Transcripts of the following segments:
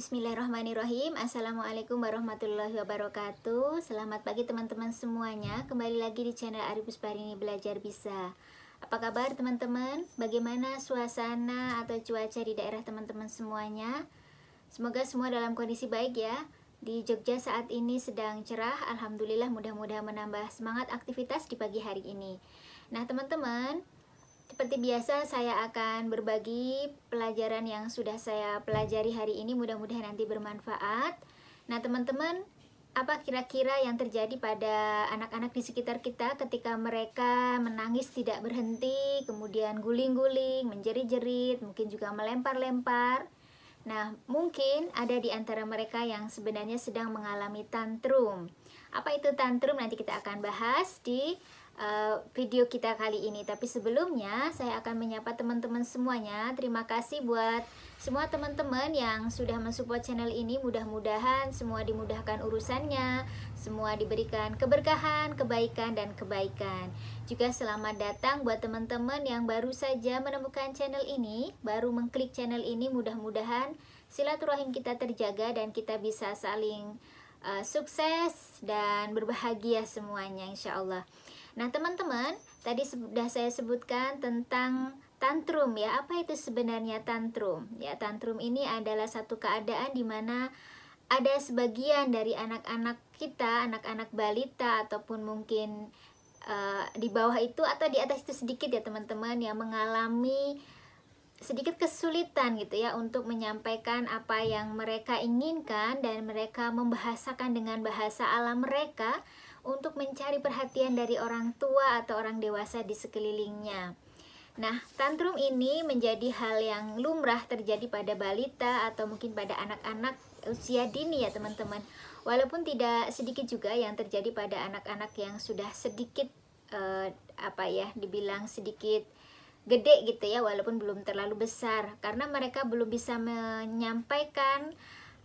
Bismillahirrahmanirrahim. Assalamualaikum warahmatullahi wabarakatuh. Selamat pagi teman-teman semuanya. Kembali lagi di channel Ari Pusparini Belajar Bisa. Apa kabar teman-teman? Bagaimana suasana atau cuaca di daerah teman-teman semuanya? Semoga semua dalam kondisi baik ya. Di Jogja saat ini sedang cerah. Alhamdulillah, mudah-mudahan menambah semangat aktivitas di pagi hari ini. Nah teman-teman, seperti biasa saya akan berbagi pelajaran yang sudah saya pelajari hari ini, mudah-mudahan nanti bermanfaat. Nah teman-teman, apa kira-kira yang terjadi pada anak-anak di sekitar kita ketika mereka menangis tidak berhenti, kemudian guling-guling, menjerit-jerit, mungkin juga melempar-lempar. Nah mungkin ada di antara mereka yang sebenarnya sedang mengalami tantrum. Apa itu tantrum? Nanti kita akan bahas di video kita kali ini. Tapi sebelumnya saya akan menyapa teman-teman semuanya. Terima kasih buat semua teman-teman yang sudah mensupport channel ini. Mudah-mudahan semua dimudahkan urusannya, semua diberikan keberkahan, kebaikan, dan kebaikan. Juga selamat datang buat teman-teman yang baru saja menemukan channel ini, baru mengklik channel ini. Mudah-mudahan silaturahim kita terjaga dan kita bisa saling sukses dan berbahagia semuanya, insya Allah. Nah teman-teman, tadi sudah saya sebutkan tentang tantrum ya. Apa itu sebenarnya tantrum? Ya, tantrum ini adalah satu keadaan di mana ada sebagian dari anak-anak kita, anak-anak balita ataupun mungkin di bawah itu atau di atas itu sedikit ya teman-teman, yang mengalami sedikit kesulitan gitu ya untuk menyampaikan apa yang mereka inginkan, dan mereka membahasakan dengan bahasa alam mereka untuk mencari perhatian dari orang tua atau orang dewasa di sekelilingnya. Nah, tantrum ini menjadi hal yang lumrah terjadi pada balita atau mungkin pada anak-anak usia dini ya teman-teman. Walaupun tidak sedikit juga yang terjadi pada anak-anak yang sudah sedikit dibilang sedikit gede gitu ya, walaupun belum terlalu besar, karena mereka belum bisa menyampaikan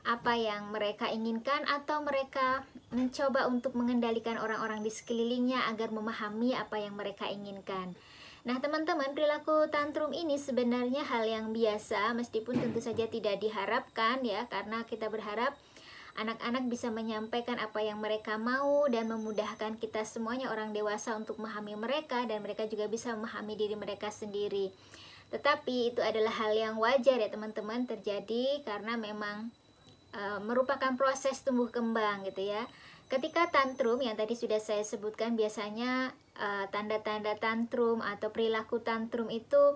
apa yang mereka inginkan, atau mereka mencoba untuk mengendalikan orang-orang di sekelilingnya agar memahami apa yang mereka inginkan. Nah teman-teman, perilaku tantrum ini sebenarnya hal yang biasa, meskipun tentu saja tidak diharapkan ya, karena kita berharap anak-anak bisa menyampaikan apa yang mereka mau dan memudahkan kita semuanya orang dewasa untuk memahami mereka, dan mereka juga bisa memahami diri mereka sendiri. Tetapi itu adalah hal yang wajar ya teman-teman terjadi, karena memang merupakan proses tumbuh kembang gitu ya. Ketika tantrum yang tadi sudah saya sebutkan, biasanya tanda-tanda tantrum atau perilaku tantrum itu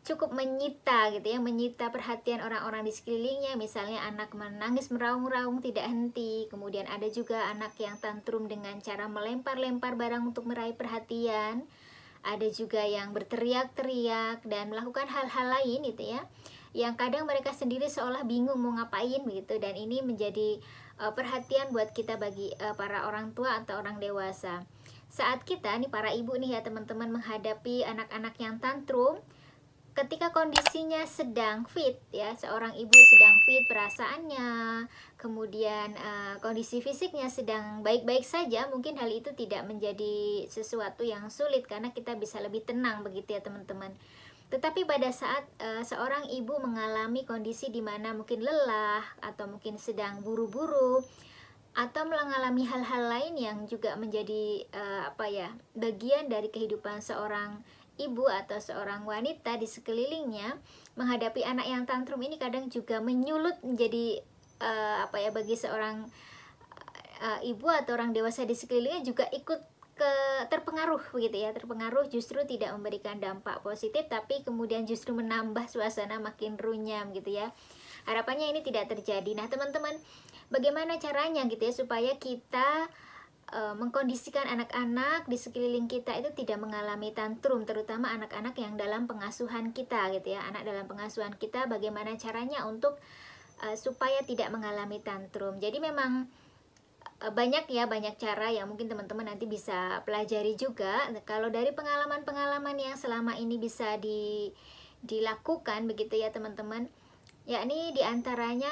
cukup menyita gitu ya, menyita perhatian orang-orang di sekelilingnya. Misalnya anak menangis meraung-raung tidak henti, kemudian ada juga anak yang tantrum dengan cara melempar-lempar barang untuk meraih perhatian, ada juga yang berteriak-teriak dan melakukan hal-hal lain gitu ya, yang kadang mereka sendiri seolah bingung mau ngapain begitu, dan ini menjadi perhatian buat kita bagi para orang tua atau orang dewasa. Saat kita nih para ibu nih ya teman-teman menghadapi anak-anak yang tantrum, ketika kondisinya sedang fit ya, seorang ibu sedang fit perasaannya, kemudian kondisi fisiknya sedang baik-baik saja, mungkin hal itu tidak menjadi sesuatu yang sulit karena kita bisa lebih tenang begitu ya teman-teman. Tetapi pada saat seorang ibu mengalami kondisi di mana mungkin lelah atau mungkin sedang buru-buru atau mengalami hal-hal lain yang juga menjadi bagian dari kehidupan seorang ibu atau seorang wanita di sekelilingnya, menghadapi anak yang tantrum ini kadang juga menyulut menjadi bagi seorang ibu atau orang dewasa di sekelilingnya juga ikut terpengaruh begitu ya, terpengaruh, justru tidak memberikan dampak positif, tapi kemudian justru menambah suasana makin runyam gitu ya. Harapannya ini tidak terjadi. Nah teman-teman, bagaimana caranya gitu ya supaya kita mengkondisikan anak-anak di sekeliling kita itu tidak mengalami tantrum, terutama anak-anak yang dalam pengasuhan kita gitu ya. Anak dalam pengasuhan kita, bagaimana caranya untuk supaya tidak mengalami tantrum. Jadi memang banyak cara yang mungkin teman-teman nanti bisa pelajari juga. Kalau dari pengalaman-pengalaman yang selama ini bisa dilakukan begitu ya teman-teman, yakni diantaranya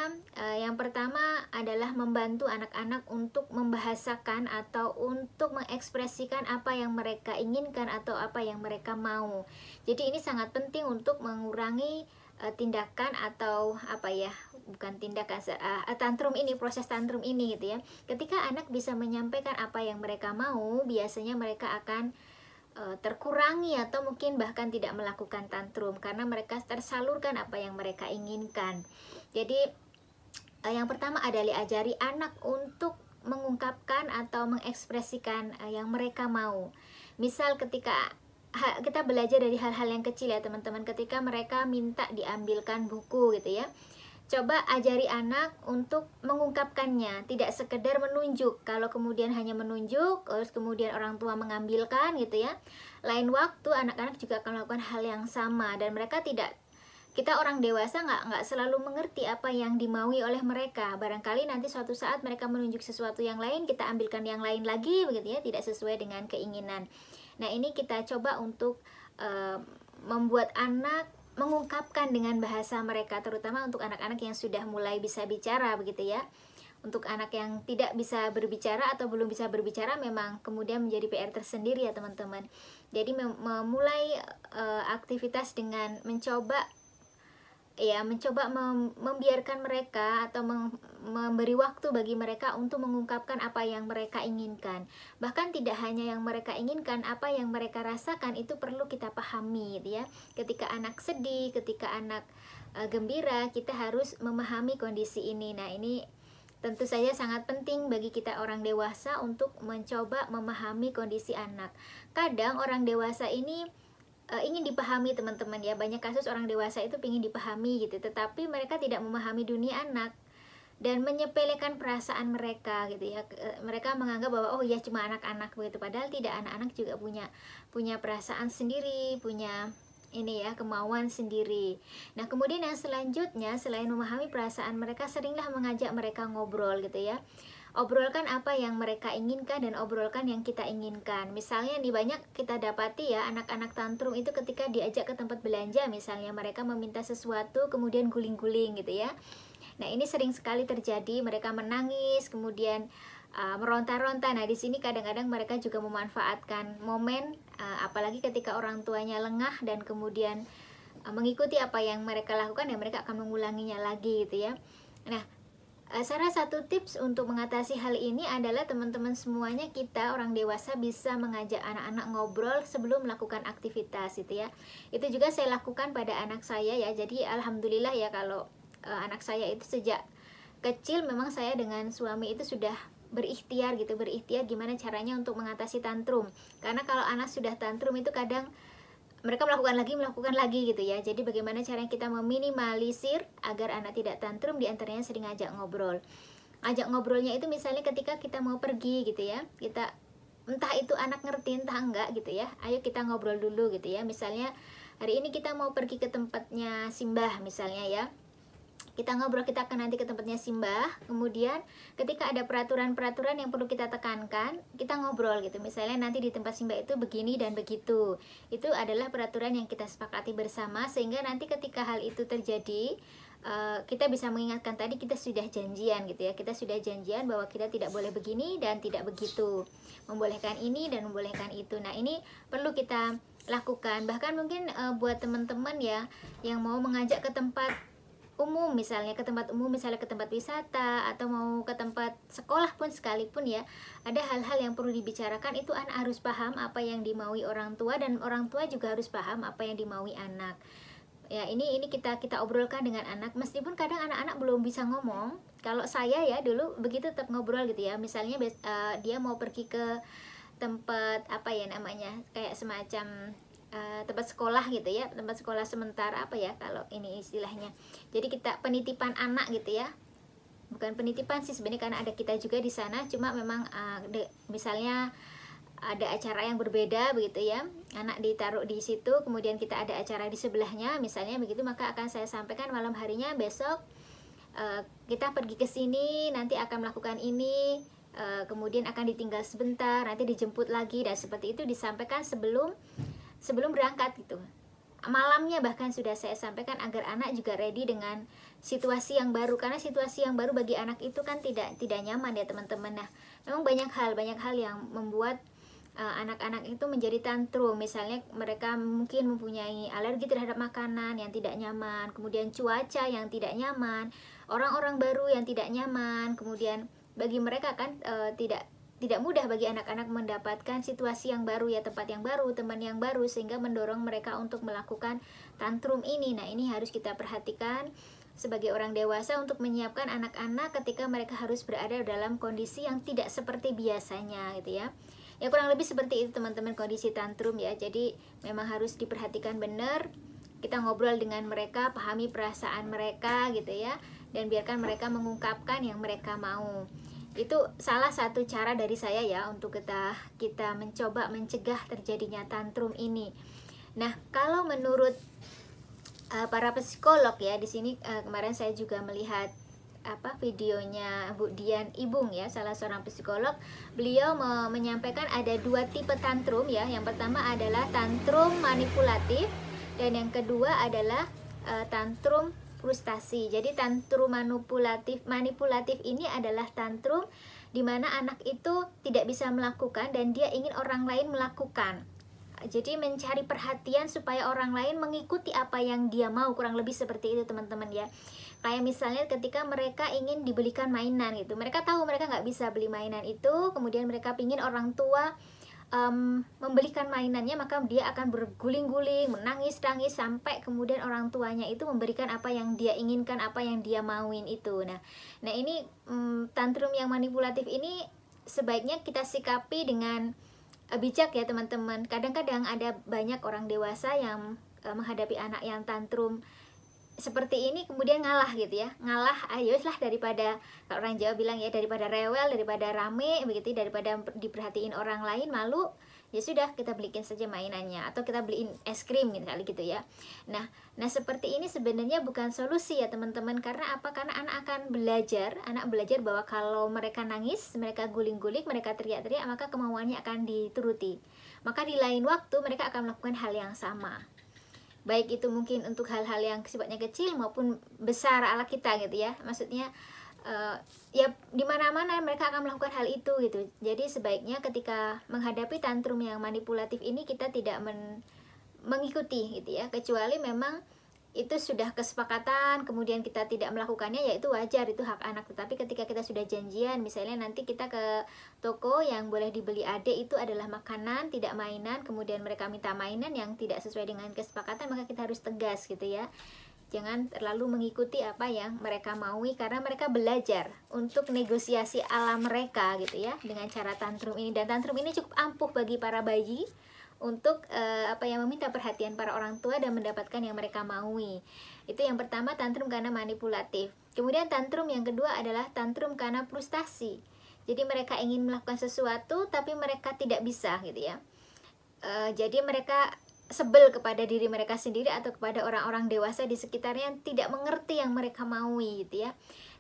yang pertama adalah membantu anak-anak untuk membahasakan atau untuk mengekspresikan apa yang mereka inginkan atau apa yang mereka mau. Jadi ini sangat penting untuk mengurangi tindakan atau bukan tindakan tantrum ini, proses tantrum ini gitu ya. Ketika anak bisa menyampaikan apa yang mereka mau, biasanya mereka akan terkurangi atau mungkin bahkan tidak melakukan tantrum karena mereka tersalurkan apa yang mereka inginkan. Jadi yang pertama adalah ajari anak untuk mengungkapkan atau mengekspresikan yang mereka mau. Misal ketika kita belajar dari hal-hal yang kecil ya teman-teman, ketika mereka minta diambilkan buku gitu ya, coba ajari anak untuk mengungkapkannya, tidak sekedar menunjuk. Kalau kemudian hanya menunjuk, terus kemudian orang tua mengambilkan gitu ya, lain waktu anak-anak juga akan melakukan hal yang sama. Dan mereka tidak, kita orang dewasa nggak selalu mengerti apa yang dimaui oleh mereka. Barangkali nanti suatu saat mereka menunjuk sesuatu yang lain, kita ambilkan yang lain lagi begitu ya, tidak sesuai dengan keinginan. Nah ini kita coba untuk membuat anak mengungkapkan dengan bahasa mereka, terutama untuk anak-anak yang sudah mulai bisa bicara begitu ya. Untuk anak yang tidak bisa berbicara atau belum bisa berbicara memang kemudian menjadi PR tersendiri ya teman-teman. Jadi memulai aktivitas dengan mencoba membiarkan mereka atau memberi waktu bagi mereka untuk mengungkapkan apa yang mereka inginkan. Bahkan tidak hanya yang mereka inginkan, apa yang mereka rasakan itu perlu kita pahami gitu ya. Ketika anak sedih, ketika anak gembira, kita harus memahami kondisi ini. Nah ini tentu saja sangat penting bagi kita orang dewasa untuk mencoba memahami kondisi anak. Kadang orang dewasa ini ingin dipahami teman-teman ya, banyak kasus orang dewasa itu ingin dipahami gitu, tetapi mereka tidak memahami dunia anak dan menyepelekan perasaan mereka gitu ya. Mereka menganggap bahwa oh ya cuma anak-anak begitu, padahal tidak, anak-anak juga punya perasaan sendiri, punya ini ya, kemauan sendiri. Nah kemudian yang selanjutnya, selain memahami perasaan mereka, seringlah mengajak mereka ngobrol gitu ya. Obrolkan apa yang mereka inginkan dan obrolkan yang kita inginkan. Misalnya nih, banyak kita dapati ya anak-anak tantrum itu ketika diajak ke tempat belanja, misalnya mereka meminta sesuatu kemudian guling-guling gitu ya. Nah ini sering sekali terjadi, mereka menangis kemudian meronta-ronta. Nah di sini kadang-kadang mereka juga memanfaatkan momen, apalagi ketika orang tuanya lengah dan kemudian mengikuti apa yang mereka lakukan, ya mereka akan mengulanginya lagi gitu ya. Nah salah satu tips untuk mengatasi hal ini adalah teman-teman semuanya, kita orang dewasa bisa mengajak anak-anak ngobrol sebelum melakukan aktivitas gitu ya. Itu juga saya lakukan pada anak saya ya. Jadi alhamdulillah ya, kalau anak saya itu sejak kecil memang saya dengan suami itu sudah berikhtiar gitu, berikhtiar gimana caranya untuk mengatasi tantrum. Karena kalau anak sudah tantrum itu kadang mereka melakukan lagi gitu ya. Jadi bagaimana caranya kita meminimalisir agar anak tidak tantrum, diantaranya sering ngajak ngobrol. Ajak ngobrolnya itu misalnya ketika kita mau pergi gitu ya, kita entah itu anak ngerti entah enggak gitu ya, ayo kita ngobrol dulu gitu ya. Misalnya hari ini kita mau pergi ke tempatnya Simbah misalnya ya, kita ngobrol, kita akan nanti ke tempatnya Simbah. Kemudian ketika ada peraturan-peraturan yang perlu kita tekankan, kita ngobrol gitu. Misalnya nanti di tempat Simbah itu begini dan begitu. Itu adalah peraturan yang kita sepakati bersama, sehingga nanti ketika hal itu terjadi, kita bisa mengingatkan tadi kita sudah janjian gitu ya. Kita sudah janjian bahwa kita tidak boleh begini dan tidak begitu, membolehkan ini dan membolehkan itu. Nah ini perlu kita lakukan. Bahkan mungkin buat teman-teman ya yang mau mengajak ke tempat umum, misalnya ke tempat umum, misalnya ke tempat wisata atau mau ke tempat sekolah pun sekalipun ya, ada hal-hal yang perlu dibicarakan. Itu anak harus paham apa yang dimaui orang tua, dan orang tua juga harus paham apa yang dimaui anak. Ya ini kita obrolkan dengan anak, meskipun kadang anak-anak belum bisa ngomong. Kalau saya ya dulu begitu tetap ngobrol gitu ya. Misalnya dia mau pergi ke tempat apa ya namanya, kayak semacam tempat sekolah gitu ya, tempat sekolah sementara apa ya kalau ini istilahnya. Jadi kita penitipan anak gitu ya, bukan penitipan sih sebenarnya karena ada kita juga di sana, cuma memang misalnya ada acara yang berbeda begitu ya, anak ditaruh di situ, kemudian kita ada acara di sebelahnya misalnya begitu, maka akan saya sampaikan malam harinya besok kita pergi ke sini, nanti akan melakukan ini, kemudian akan ditinggal sebentar, nanti dijemput lagi, dan seperti itu disampaikan sebelum berangkat gitu. Malamnya bahkan sudah saya sampaikan agar anak juga ready dengan situasi yang baru, karena situasi yang baru bagi anak itu kan tidak nyaman ya teman-teman. Nah, memang banyak hal yang membuat anak-anak itu menjadi tantrum. Misalnya mereka mungkin mempunyai alergi terhadap makanan yang tidak nyaman, kemudian cuaca yang tidak nyaman, orang-orang baru yang tidak nyaman. Kemudian bagi mereka kan tidak mudah bagi anak-anak mendapatkan situasi yang baru ya, tempat yang baru, teman yang baru, sehingga mendorong mereka untuk melakukan tantrum ini. Nah, ini harus kita perhatikan sebagai orang dewasa untuk menyiapkan anak-anak ketika mereka harus berada dalam kondisi yang tidak seperti biasanya gitu ya. Ya kurang lebih seperti itu teman-teman kondisi tantrum ya. Jadi memang harus diperhatikan benar. Kita ngobrol dengan mereka, pahami perasaan mereka gitu ya, dan biarkan mereka mengungkapkan yang mereka mau. Itu salah satu cara dari saya ya untuk kita mencoba mencegah terjadinya tantrum ini. Nah, kalau menurut para psikolog ya, di sini kemarin saya juga melihat videonya Bu Dian Ibung ya, salah seorang psikolog. Beliau menyampaikan ada 2 tipe tantrum ya. Yang pertama adalah tantrum manipulatif, dan yang kedua adalah tantrum frustasi. Jadi tantrum manipulatif ini adalah tantrum di mana anak itu tidak bisa melakukan dan dia ingin orang lain melakukan. Jadi mencari perhatian supaya orang lain mengikuti apa yang dia mau, kurang lebih seperti itu teman-teman ya. Kayak misalnya ketika mereka ingin dibelikan mainan gitu, mereka tahu mereka nggak bisa beli mainan itu, kemudian mereka pingin orang tua membelikan mainannya, maka dia akan berguling-guling, menangis-nangis sampai kemudian orang tuanya itu memberikan apa yang dia inginkan, apa yang dia mauin itu. Nah ini tantrum yang manipulatif ini sebaiknya kita sikapi dengan bijak ya teman-teman. Kadang-kadang ada banyak orang dewasa yang menghadapi anak yang tantrum seperti ini kemudian ngalah gitu ya, ngalah ayolah, daripada kalau orang Jawa bilang ya, daripada rewel, daripada rame begitu, daripada diperhatiin orang lain malu, ya sudah kita belikin saja mainannya atau kita beliin es krim gitu ya. Nah seperti ini sebenarnya bukan solusi ya teman-teman. Karena apa? Karena anak belajar bahwa kalau mereka nangis, mereka guling-guling, mereka teriak-teriak, maka kemauannya akan dituruti. Maka di lain waktu mereka akan melakukan hal yang sama, baik itu mungkin untuk hal-hal yang sifatnya kecil maupun besar ala kita gitu ya. Maksudnya ya di mana-mana mereka akan melakukan hal itu gitu. Jadi sebaiknya ketika menghadapi tantrum yang manipulatif ini kita tidak mengikuti gitu ya, kecuali memang itu sudah kesepakatan kemudian kita tidak melakukannya, ya itu wajar, itu hak anak. Tetapi ketika kita sudah janjian, misalnya nanti kita ke toko yang boleh dibeli adik itu adalah makanan, tidak mainan, kemudian mereka minta mainan yang tidak sesuai dengan kesepakatan, maka kita harus tegas gitu ya. Jangan terlalu mengikuti apa yang mereka maui, karena mereka belajar untuk negosiasi ala mereka gitu ya dengan cara tantrum ini. Dan tantrum ini cukup ampuh bagi para bayi untuk meminta perhatian para orang tua dan mendapatkan yang mereka maui. Itu yang pertama, tantrum karena manipulatif. Kemudian tantrum yang kedua adalah tantrum karena frustasi. Jadi mereka ingin melakukan sesuatu tapi mereka tidak bisa gitu ya. Jadi mereka sebel kepada diri mereka sendiri atau kepada orang-orang dewasa di sekitarnya yang tidak mengerti yang mereka maui gitu ya.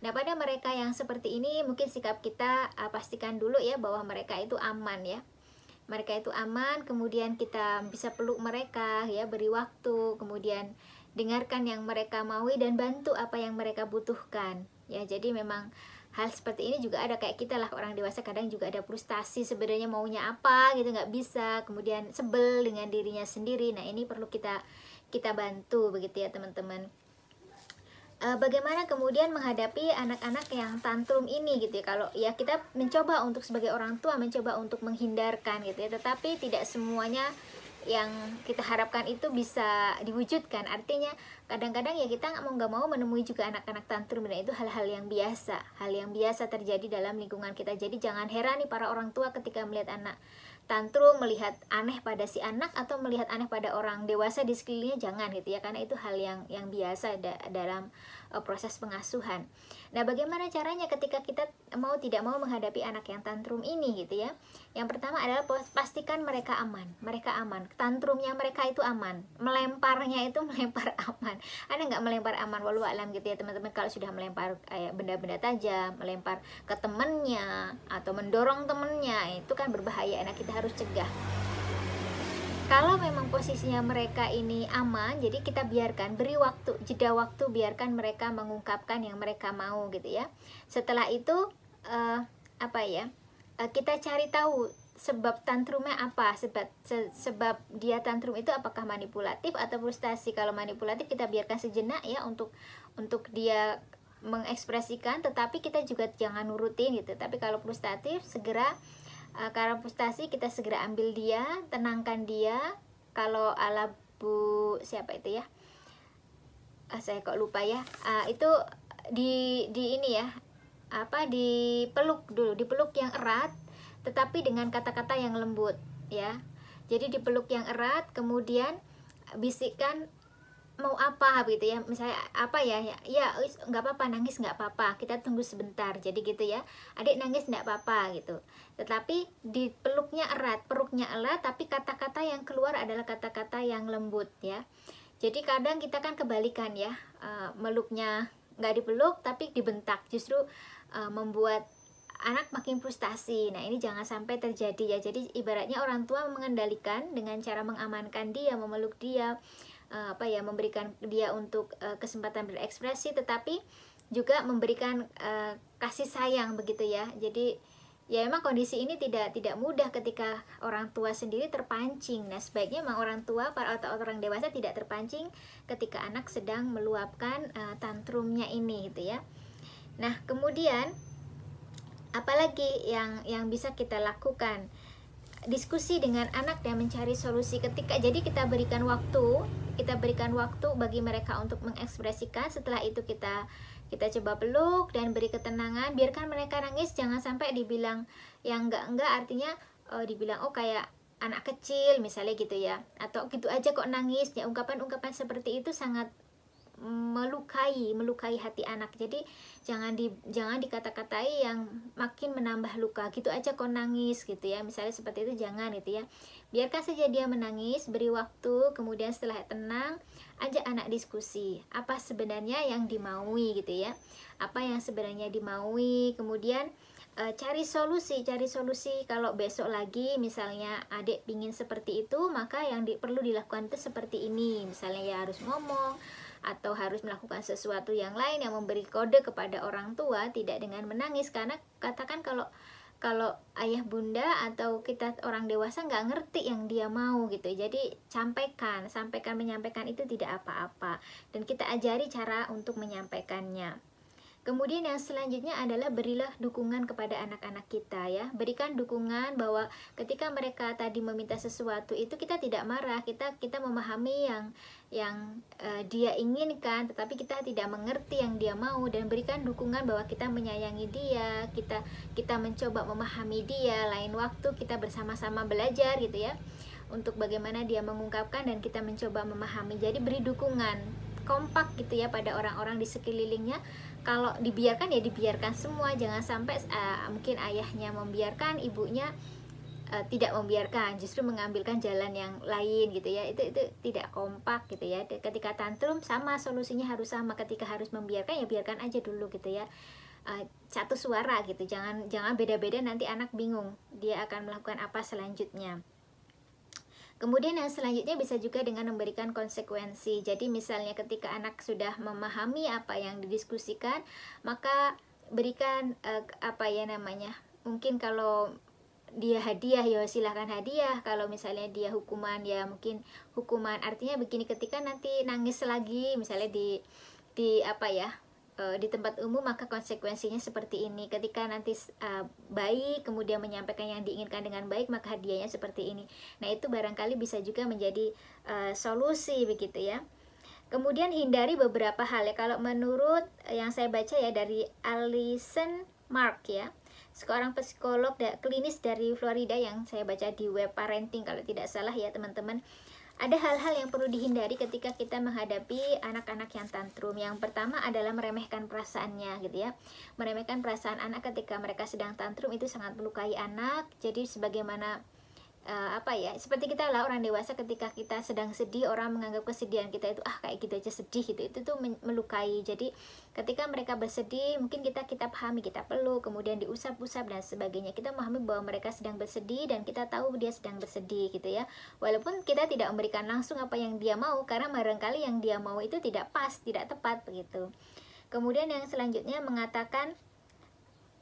Nah pada mereka yang seperti ini mungkin sikap kita pastikan dulu ya bahwa mereka itu aman ya. Mereka itu aman, kemudian kita bisa peluk mereka ya, beri waktu, kemudian dengarkan yang mereka maui dan bantu apa yang mereka butuhkan ya. Jadi memang hal seperti ini juga ada, kayak kita lah orang dewasa kadang juga ada frustasi sebenarnya maunya apa gitu, nggak bisa, kemudian sebel dengan dirinya sendiri. Nah ini perlu kita bantu begitu ya teman-teman. Bagaimana kemudian menghadapi anak-anak yang tantrum ini gitu ya. Kalau ya kita mencoba untuk sebagai orang tua mencoba untuk menghindarkan gitu ya, tetapi tidak semuanya yang kita harapkan itu bisa diwujudkan. Artinya kadang-kadang ya kita nggak mau menemui juga anak-anak tantrum, dan itu hal-hal yang biasa terjadi dalam lingkungan kita. Jadi jangan heran nih para orang tua ketika melihat anak tantrum, melihat aneh pada si anak atau melihat aneh pada orang dewasa di sekelilingnya, jangan gitu ya, karena itu hal yang biasa dalam proses pengasuhan. Nah bagaimana caranya ketika kita tidak mau menghadapi anak yang tantrum ini gitu ya. Yang pertama adalah pastikan mereka aman, tantrumnya mereka itu aman, melemparnya itu melempar aman. Ada nggak melempar aman? Walau alam gitu ya teman-teman. Kalau sudah melempar kayak benda-benda tajam, melempar ke temennya atau mendorong temennya, itu kan berbahaya. Nah kita harus cegah. Kalau memang posisinya mereka ini aman, jadi kita biarkan, beri waktu, jeda waktu, biarkan mereka mengungkapkan yang mereka mau gitu ya. Setelah itu kita cari tahu sebab tantrumnya apa, sebab dia tantrum itu apakah manipulatif atau frustasi. Kalau manipulatif kita biarkan sejenak ya untuk dia mengekspresikan, tetapi kita juga jangan nurutin gitu. Tapi kalau frustratif, segera karena frustasi kita segera ambil dia, tenangkan dia. Kalau ala Bu siapa itu ya, saya kok lupa ya, itu di ini ya, apa, dipeluk dulu, dipeluk yang erat tetapi dengan kata-kata yang lembut ya. Jadi dipeluk yang erat, kemudian bisikkan mau apa gitu ya, misalnya apa ya, ya nggak apa-apa, nangis nggak apa-apa, kita tunggu sebentar, jadi gitu ya, adik nangis nggak apa-apa gitu. Tetapi dipeluknya erat, peluknya erat, tapi kata-kata yang keluar adalah kata-kata yang lembut ya. Jadi kadang kita kan kebalikan ya, meluknya nggak dipeluk tapi dibentak, justru membuat anak makin frustasi. Nah ini jangan sampai terjadi ya. Jadi ibaratnya orang tua mengendalikan dengan cara mengamankan dia, memeluk dia, memberikan dia untuk kesempatan berekspresi, tetapi juga memberikan kasih sayang begitu ya. Jadi ya memang kondisi ini tidak mudah ketika orang tua sendiri terpancing. Nah sebaiknya memang orang tua atau orang dewasa tidak terpancing ketika anak sedang meluapkan tantrumnya ini gitu ya. Nah kemudian apalagi yang bisa kita lakukan? Diskusi dengan anak dan mencari solusi ketika, jadi kita berikan waktu bagi mereka untuk mengekspresikan. Setelah itu kita coba peluk dan beri ketenangan, biarkan mereka nangis, jangan sampai dibilang yang enggak, artinya dibilang oh kayak anak kecil misalnya gitu ya, atau gitu aja kok nangis ya. Ungkapan-ungkapan seperti itu sangat melukai hati anak. Jadi jangan dikata-katai yang makin menambah luka, gitu aja kok nangis gitu ya, misalnya seperti itu, jangan gitu ya. Biarkan saja dia menangis, beri waktu, kemudian setelah tenang ajak anak diskusi apa sebenarnya yang dimaui gitu ya, apa yang sebenarnya dimaui, kemudian cari solusi. Kalau besok lagi misalnya adik pingin seperti itu, maka yang perlu dilakukan itu seperti ini, misalnya ya harus ngomong atau harus melakukan sesuatu yang lain yang memberi kode kepada orang tua, tidak dengan menangis. Karena katakan kalau ayah bunda atau kita orang dewasa nggak ngerti yang dia mau gitu, jadi menyampaikan itu tidak apa-apa, dan kita ajari cara untuk menyampaikannya. Kemudian yang selanjutnya adalah berilah dukungan kepada anak-anak kita ya. Berikan dukungan bahwa ketika mereka tadi meminta sesuatu itu kita tidak marah, kita memahami yang dia inginkan, tetapi kita tidak mengerti yang dia mau, dan berikan dukungan bahwa kita menyayangi dia, kita mencoba memahami dia. Lain waktu kita bersama-sama belajar gitu ya, untuk bagaimana dia mengungkapkan dan kita mencoba memahami. Jadi beri dukungan kompak gitu ya pada orang-orang di sekelilingnya. Kalau dibiarkan ya dibiarkan semua, jangan sampai mungkin ayahnya membiarkan, ibunya tidak membiarkan, justru mengambilkan jalan yang lain gitu ya. Itu tidak kompak gitu ya. Ketika tantrum sama, solusinya harus sama. Ketika harus membiarkan ya biarkan aja dulu gitu ya, satu suara gitu. Jangan beda-beda, nanti anak bingung dia akan melakukan apa selanjutnya. Kemudian yang selanjutnya bisa juga dengan memberikan konsekuensi. Jadi misalnya ketika anak sudah memahami apa yang didiskusikan, maka berikan mungkin kalau dia hadiah ya silahkan hadiah. Kalau misalnya dia hukuman ya mungkin hukuman. Artinya begini, ketika nanti nangis lagi misalnya di tempat umum, maka konsekuensinya seperti ini. Ketika nanti baik kemudian menyampaikan yang diinginkan dengan baik, maka hadiahnya seperti ini. Nah itu barangkali bisa juga menjadi solusi begitu ya. Kemudian hindari beberapa hal ya. Kalau menurut yang saya baca ya dari Alison Mark ya, seorang psikolog klinis dari Florida, yang saya baca di web parenting kalau tidak salah ya teman-teman. Ada hal-hal yang perlu dihindari ketika kita menghadapi anak-anak yang tantrum. Yang pertama adalah meremehkan perasaannya gitu ya. Meremehkan perasaan anak ketika mereka sedang tantrum itu sangat melukai anak. Jadi sebagaimana seperti kita lah orang dewasa, ketika kita sedang sedih, orang menganggap kesedihan kita itu kayak gitu aja sedih gitu, itu tuh melukai. Jadi ketika mereka bersedih, mungkin kita pahami, kita peluk, kemudian diusap-usap dan sebagainya. Kita memahami bahwa mereka sedang bersedih dan kita tahu dia sedang bersedih gitu ya. Walaupun kita tidak memberikan langsung apa yang dia mau, karena barangkali yang dia mau itu tidak pas, tidak tepat begitu. Kemudian yang selanjutnya mengatakan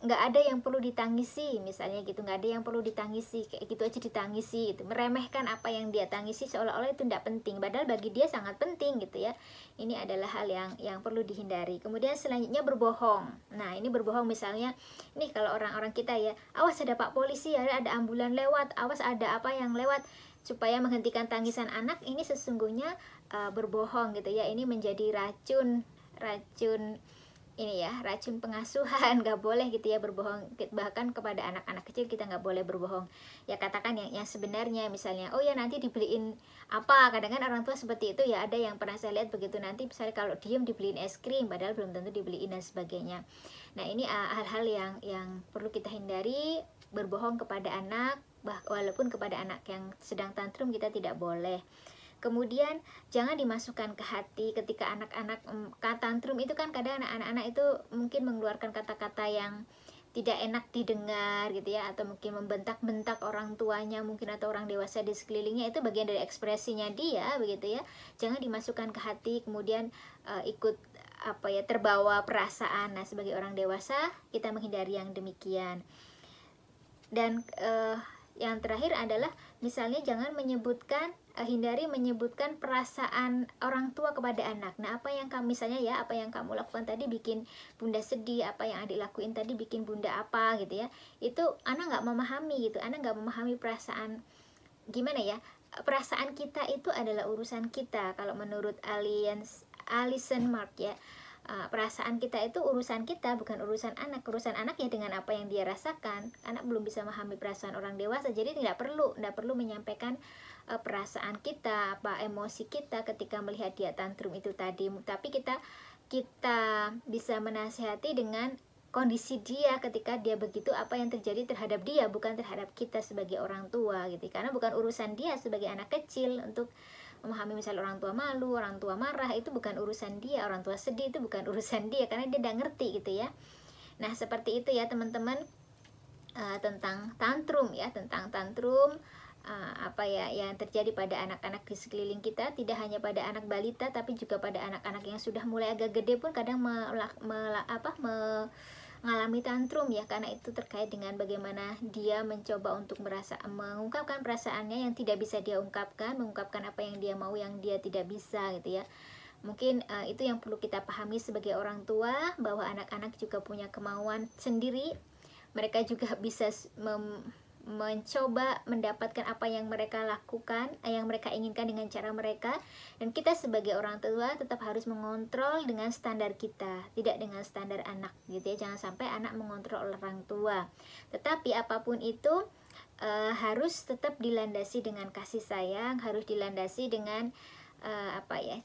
nggak ada yang perlu ditangisi, misalnya gitu, nggak ada yang perlu ditangisi, kayak gitu aja ditangisi gitu, meremehkan apa yang dia tangisi seolah-olah itu tidak penting, padahal bagi dia sangat penting gitu ya. Ini adalah hal yang perlu dihindari. Kemudian selanjutnya berbohong. Nah ini berbohong, misalnya nih kalau orang-orang kita ya, awas ada pak polisi, ada ambulan lewat, awas ada apa yang lewat, supaya menghentikan tangisan anak. Ini sesungguhnya berbohong gitu ya. Ini menjadi racun ini ya, racun pengasuhan. Nggak boleh gitu ya berbohong, bahkan kepada anak-anak kecil kita nggak boleh berbohong ya. Katakan yang sebenarnya, misalnya oh ya nanti dibeliin apa, kadang-kadang orang tua seperti itu ya, ada yang pernah saya lihat begitu, nanti misalnya kalau diem dibeliin es krim padahal belum tentu dibeliin dan sebagainya. Nah ini hal-hal yang perlu kita hindari, berbohong kepada anak, walaupun kepada anak yang sedang tantrum kita tidak boleh. Kemudian jangan dimasukkan ke hati ketika anak-anak tantrum itu kan kadang anak-anak itu mungkin mengeluarkan kata-kata yang tidak enak didengar gitu ya, atau mungkin membentak-bentak orang tuanya mungkin, atau orang dewasa di sekelilingnya. Itu bagian dari ekspresinya dia begitu ya. Jangan dimasukkan ke hati, kemudian ikut apa ya, terbawa perasaan. Nah sebagai orang dewasa kita menghindari yang demikian. Dan yang terakhir adalah misalnya jangan menyebutkan, hindari menyebutkan perasaan orang tua kepada anak. Nah apa yang kamu, misalnya ya, apa yang kamu lakukan tadi bikin bunda sedih, apa yang adik lakuin tadi bikin bunda apa gitu ya, itu anak nggak memahami gitu. Anak nggak memahami perasaan, gimana ya, perasaan kita itu adalah urusan kita. Kalau menurut Alison Mark ya, perasaan kita itu urusan kita, bukan urusan anak. Urusan anak ya dengan apa yang dia rasakan. Anak belum bisa memahami perasaan orang dewasa, jadi tidak perlu menyampaikan perasaan kita, apa emosi kita ketika melihat dia tantrum itu tadi. Tapi kita bisa menasihati dengan kondisi dia ketika dia begitu, apa yang terjadi terhadap dia, bukan terhadap kita sebagai orang tua gitu. Karena bukan urusan dia sebagai anak kecil untuk memahami, misalnya orang tua malu, orang tua marah, itu bukan urusan dia. Orang tua sedih itu bukan urusan dia, karena dia udah ngerti gitu ya. Nah seperti itu ya teman-teman, tentang tantrum ya, tentang tantrum, apa ya yang terjadi pada anak-anak di sekeliling kita. Tidak hanya pada anak balita, tapi juga pada anak-anak yang sudah mulai agak gede pun kadang mengalami tantrum ya, karena itu terkait dengan bagaimana dia mencoba untuk mengungkapkan perasaannya yang tidak bisa dia ungkapkan, mengungkapkan apa yang dia mau yang dia tidak bisa gitu ya. Mungkin itu yang perlu kita pahami sebagai orang tua, bahwa anak-anak juga punya kemauan sendiri. Mereka juga bisa mencoba mendapatkan apa yang mereka lakukan, yang mereka inginkan dengan cara mereka. Dan kita sebagai orang tua tetap harus mengontrol dengan standar kita, tidak dengan standar anak gitu ya. Jangan sampai anak mengontrol orang tua. Tetapi apapun itu harus tetap dilandasi dengan kasih sayang, harus dilandasi dengan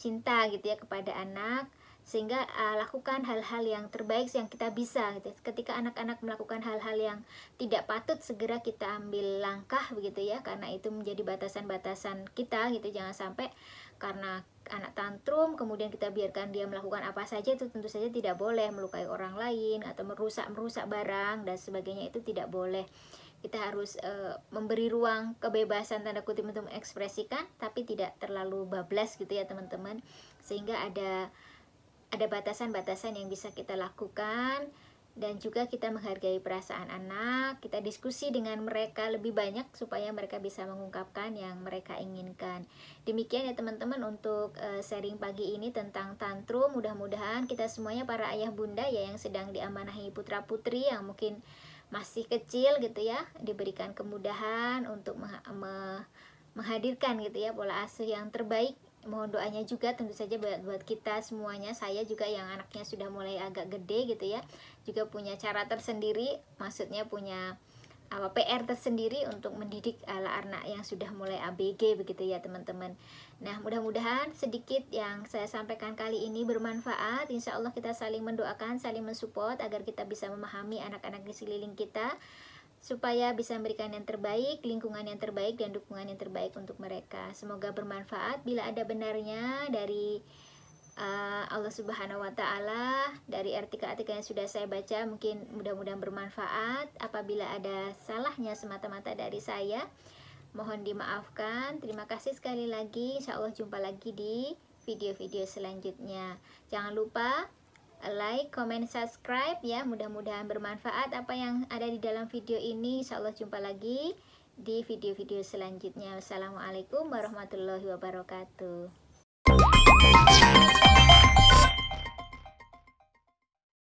cinta gitu ya kepada anak. Sehingga lakukan hal-hal yang terbaik yang kita bisa gitu. Ketika anak-anak melakukan hal-hal yang tidak patut, segera kita ambil langkah begitu ya, karena itu menjadi batasan-batasan kita gitu. Jangan sampai karena anak tantrum kemudian kita biarkan dia melakukan apa saja. Itu tentu saja tidak boleh, melukai orang lain atau merusak barang dan sebagainya, itu tidak boleh. Kita harus memberi ruang kebebasan tanda kutip untuk mengekspresikan, tapi tidak terlalu bablas gitu ya teman-teman, sehingga ada batasan-batasan yang bisa kita lakukan. Dan juga kita menghargai perasaan anak, kita diskusi dengan mereka lebih banyak supaya mereka bisa mengungkapkan yang mereka inginkan. Demikian ya teman-teman untuk sharing pagi ini tentang tantrum. Mudah-mudahan kita semuanya para ayah bunda ya yang sedang diamanahi putra putri yang mungkin masih kecil gitu ya, diberikan kemudahan untuk menghadirkan gitu ya pola asuh yang terbaik. Mohon doanya juga tentu saja buat kita semuanya. Saya juga yang anaknya sudah mulai agak gede gitu ya, juga punya cara tersendiri, maksudnya punya PR tersendiri untuk mendidik anak yang sudah mulai ABG begitu ya teman-teman. Nah mudah-mudahan sedikit yang saya sampaikan kali ini bermanfaat. Insya Allah kita saling mendoakan, saling mensupport agar kita bisa memahami anak-anak di sekeliling kita, supaya bisa memberikan yang terbaik, lingkungan yang terbaik, dan dukungan yang terbaik untuk mereka. Semoga bermanfaat. Bila ada benarnya dari Allah Subhanahu wa Ta'ala, dari artikel-artikel yang sudah saya baca, mungkin mudah-mudahan bermanfaat. Apabila ada salahnya semata-mata dari saya, mohon dimaafkan. Terima kasih sekali lagi. Insya Allah jumpa lagi di video-video selanjutnya. Jangan lupa like, comment, subscribe ya. Mudah-mudahan bermanfaat apa yang ada di dalam video ini. Insyaallah jumpa lagi di video-video selanjutnya. Wassalamualaikum warahmatullahi wabarakatuh.